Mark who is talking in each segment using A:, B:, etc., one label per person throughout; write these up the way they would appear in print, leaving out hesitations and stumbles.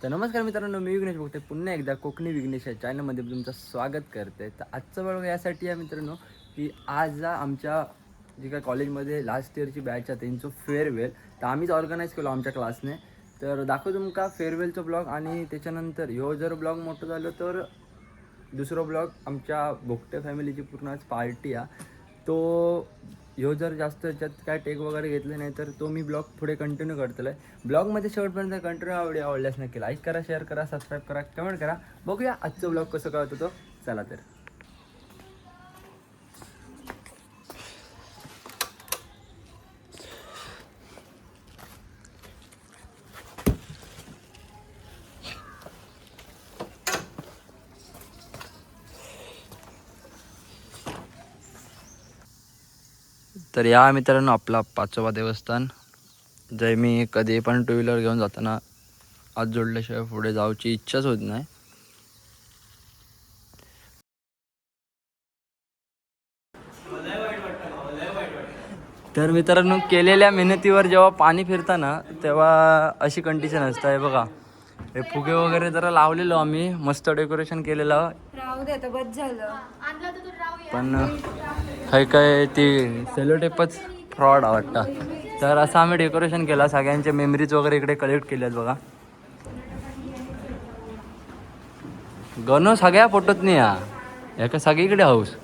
A: तर नमस्कार मित्रांनो, मी विघ्नेश बघते पुन्हा एकदा कोकणी विघ्नेश या चॅनलमध्ये तुमचं स्वागत करते. तर आजचं ब्लॉग यासाठी आहे मित्रांनो की आज आमच्या जी काय कॉलेजमध्ये लास्ट इयरची बॅच आहे त्यांचं फेअरवेल तर आम्हीच ऑर्गनाईज केलो आमच्या क्लासने. तर दाखवतो तुमका फेअरवेलचं ब्लॉग आणि त्याच्यानंतर ह्यो जर ब्लॉग मोठं झालं तर दुसरा ब्लॉग आमच्या भोगटे फॅमिलीची पूर्ण आज पार्टी आहे. तो ह्यो जर जास्त त्याच्यात काय टेक वगैरे घेतले नाही तर तो मी ब्लॉग पुढे कंटिन्यू करतलो आहे. ब्लॉगमध्ये शेवटपर्यंत कंटिन्यू आवडल्यास नक्की लाईक करा, शेअर करा, सबस्क्राईब करा, कमेंट करा. बघूया आजचं ब्लॉग कसं कळत होतो. चला तर. तर या मित्रांनो आपला पाचोबा देवस्थान जय मी कधी पण टू व्हीलर घेऊन जाताना आज जोडल्याशिवाय पुढे जाऊची इच्छाच होत नाही. तर मित्रांनो केलेल्या मेहनतीवर जेव्हा पाणी फिरताना तेव्हा अशी कंडिशन असतं आहे बघा. हे फुगे वगैरे जरा लावलेलो आम्ही, मस्त डेकोरेशन केलेलं, पण काही काय ती सेलोटेपच फ्रॉड वाटतं. तर असं आम्ही डेकोरेशन केलं, सगळ्यांचे मेमरीज वगैरे इकडे कलेक्ट केल्यात बघा. गणो सगळ्या फोटोत नाही या का सगळीकडे हाऊस.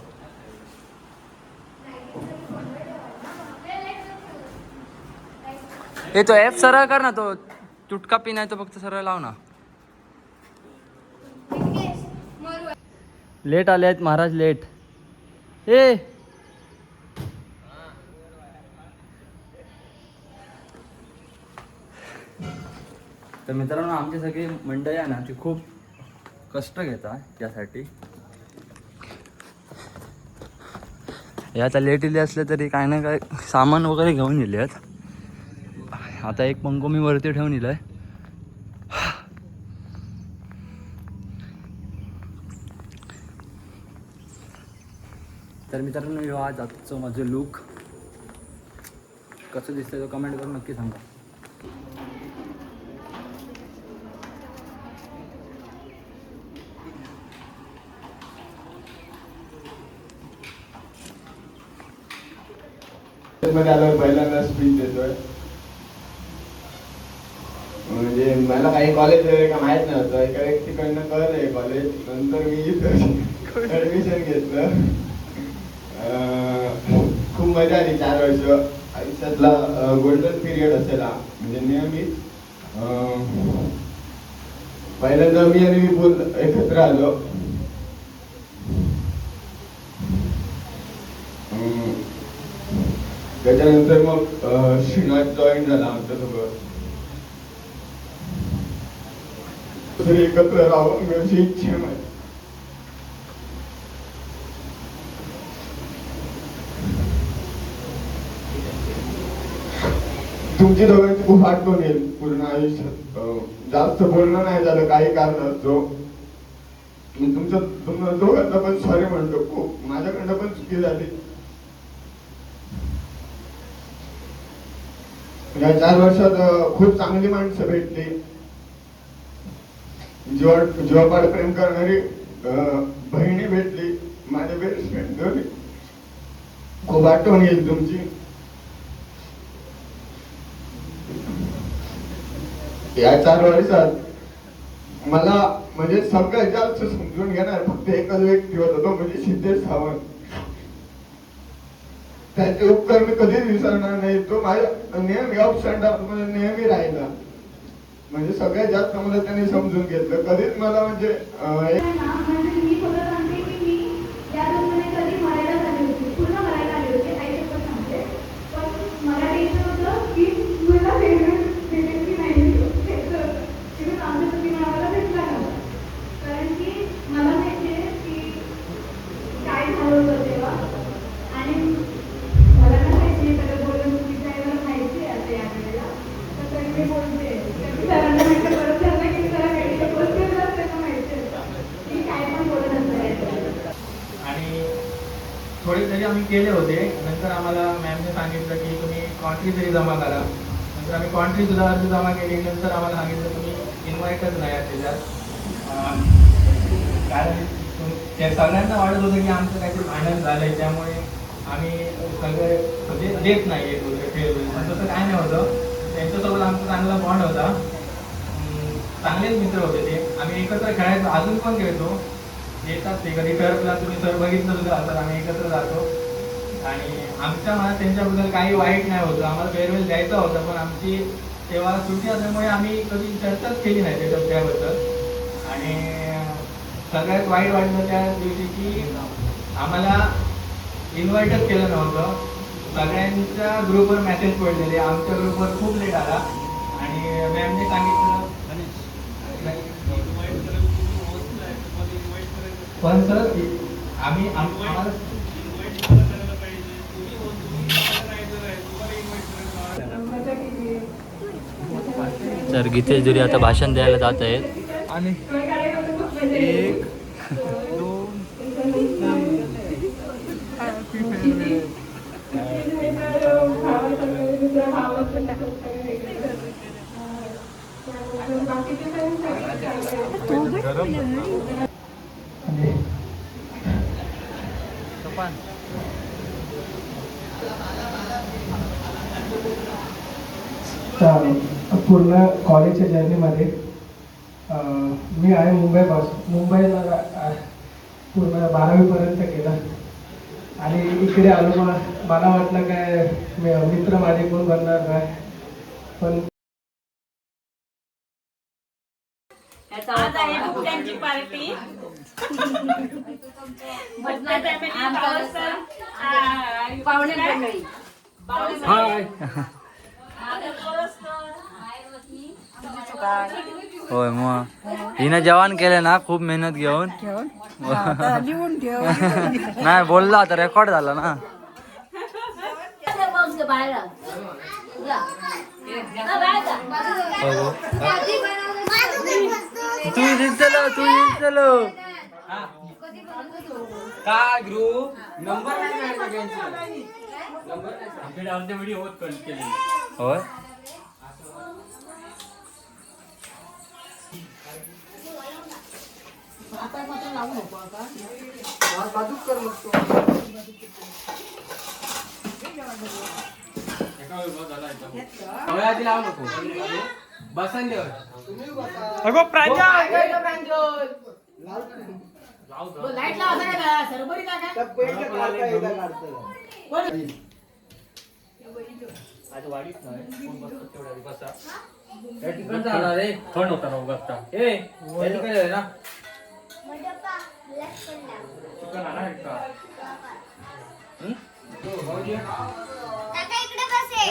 A: हे तो ॲप सरळ कर ना, तो तुटका पिन आहे तो फक्त सरळ लाव ना. लेट आले आहेत महाराज, लेट. ए तर मित्रांनो आमची सगळी मंडळी आहे ना ती खूप कष्ट घेतात यासाठी. हे आता लेट इले असले तरी काय ना काय सामान वगैरे घेऊन येले आहेत. आता एक पंखो मी वरती ठेवून इलाय. तर मित्रांनो ह्यो आज आजचं माझं लुक कसं दिसतंय तो कमेंट करून नक्की सांगा.
B: मध्ये आल्यावर पहिल्यांदा स्पीच देतोय. म्हणजे मला काही कॉलेज वगैरे का माहित नव्हतं, एका व्यक्तीकडनं कळलंय कॉलेज, नंतर मी ऍडमिशन घेतलं. खूप मजा आली. 4 वर्ष आयुष्यातला गोल्डन पिरियड असेल हा. म्हणजे नियमित पहिल्यांदा मी आणि विपुल एकत्र आलो. त्याच्यानंतर मग श्रीनाथ जॉईन झाला आमच्यासोबत. एकत्र राहून अशी इच्छा आहे. तुमची दोघांची खूप आठवण येईल पूर्ण आयुष्यात. जास्त बोलणं नाही झालं काही कारण असतो. मी तुमच्या दोघांना पण सॉरी म्हणतो, खूप माझ्याकडनं पण चुकी झाली. या 4 वर्षात खूप चांगली माणसं भेटली, जीवापाड प्रेम करणारी बहिणी भेटली, माझे बेस्ट फ्रेंड झाले. खूप आठवण येईल तुमची. या 4 वर्षात मला म्हणजे सगळ्यात जास्त समजून घेणार फक्त एकच व्यक्ती होता, तो म्हणजे सिद्धेश सावंत. त्याचे उपकार मी कधीच विसरणार नाही. तो माझ्या नेहमी अप्स अँड डाऊन मध्ये नेहमी राहिला. म्हणजे सगळ्यात जास्त मला त्याने समजून घेतलं. कधीच मला म्हणजे
C: थोडे तरी आम्ही केले होते. नंतर आम्हाला मॅमने सांगितलं की तुम्ही कॉन्ट्री तरी जमा करा. नंतर आम्ही कॉन्ट्री सुद्धा अर्ज जमा केली. नंतर आम्हाला सांगितलं तुम्ही इन्व्हाइटच नाही आहे त्याच्यात. कारण त्या सगळ्यांना वाटत होतं की आमचं काहीतरी भांडण झालंय, त्यामुळे आम्ही सगळे म्हणजे देत नाही एक फेअरवेल. पण तसं काय नाही होतं. त्यांच्यासोबत आमचा चांगला बॉन्ड होता. चांगलेच मित्र होते ते. आम्ही एकत्र खेळायचो, अजून पण खेळतो. येतात ते कधी टर्फला, तुम्ही सर बघितलं सुद्धा, तर आम्ही एकत्र जातो. आणि आमच्या मनात त्यांच्याबद्दल काही वाईट नाही होतं. आम्हाला फेअरवेल द्यायचा होता, पण आमची तेव्हा सुट्टी असल्यामुळे आम्ही कधी चर्चाच केली नाही त्याबद्दल. आणि सगळ्यात वाईट वाटलं त्या दिवशी की आम्हाला इन्व्हाइटच केलं नव्हतं. सगळ्यांच्या ग्रुपवर मेसेज पडलेले, आमच्या ग्रुपवर खूप लेट आला. आणि मॅमने सांगितलं पण सर आम्ही आम्हाला
D: तर गीतेश दुरी आता भाषण द्यायला जात आहेत.
A: आणि 1 2
E: पूर्ण कॉलेजच्या जर्नीमध्ये मी आहे मुंबईला पूर्ण 12वीपर्यंत केलं. आणि इकडे आलो मला वाटलं काय मित्र माझे कोण बनणार नाही, पण
F: आज आहे बुट्ट्यांची पार्टी. बुट्ट्या फॅमिली पाहुणे मंडळी.
D: होय मग हिनं जेवण केलं ना खूप मेहनत घेऊन.
F: लिहून ठेव.
D: नाही बोलला आता रेकॉर्ड झाला ना. तू चलो
C: काय ग्रुप नंबर आमच्या व्हिडिओ होत केले.
D: होय
C: लावू नको बसन देव. थंड होता ना बसता ना चिकन आणा का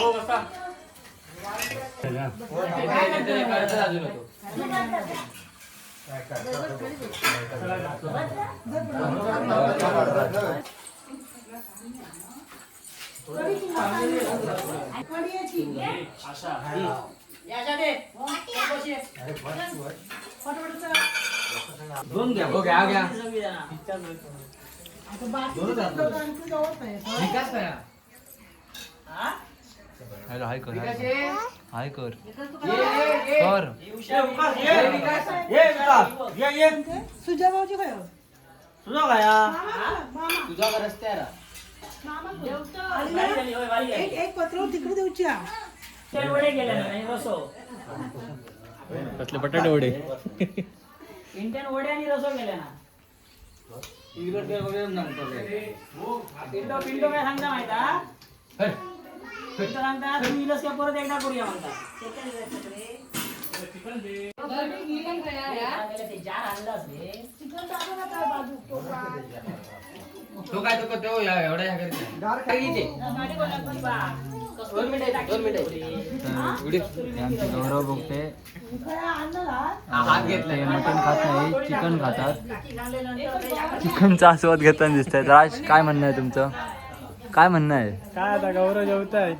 C: हो बसा. अजून होतो दोन घ्या हो घ्या घ्या विकास करा.
D: हॅलो हाय कर हाय कर
F: सुजा भाऊजी काय
C: तुझा रस्त्याला
F: एक पत्र तिकडे देऊची.
D: कसले बटाटे वडे
G: इंडियन वडे आणि रसो गेले ना. पिंटो पिंटो काय सांगता माहिता पिंटो सांगता तुम्ही इलस काय परत एकदा करूया म्हणता. ते जार आणलं असले
C: तो काय तो तो एवढा ह्या करते.
D: आमचे गौरव बोगटे
C: हात घेतलाय
D: मटण खात नाही चिकन खातात. चिकनचा आस्वाद घेताना दिसत आहे. राज काय म्हणणं आहे तुमचं? काय म्हणणं आहे?
E: काय आता गौरव जेवताय.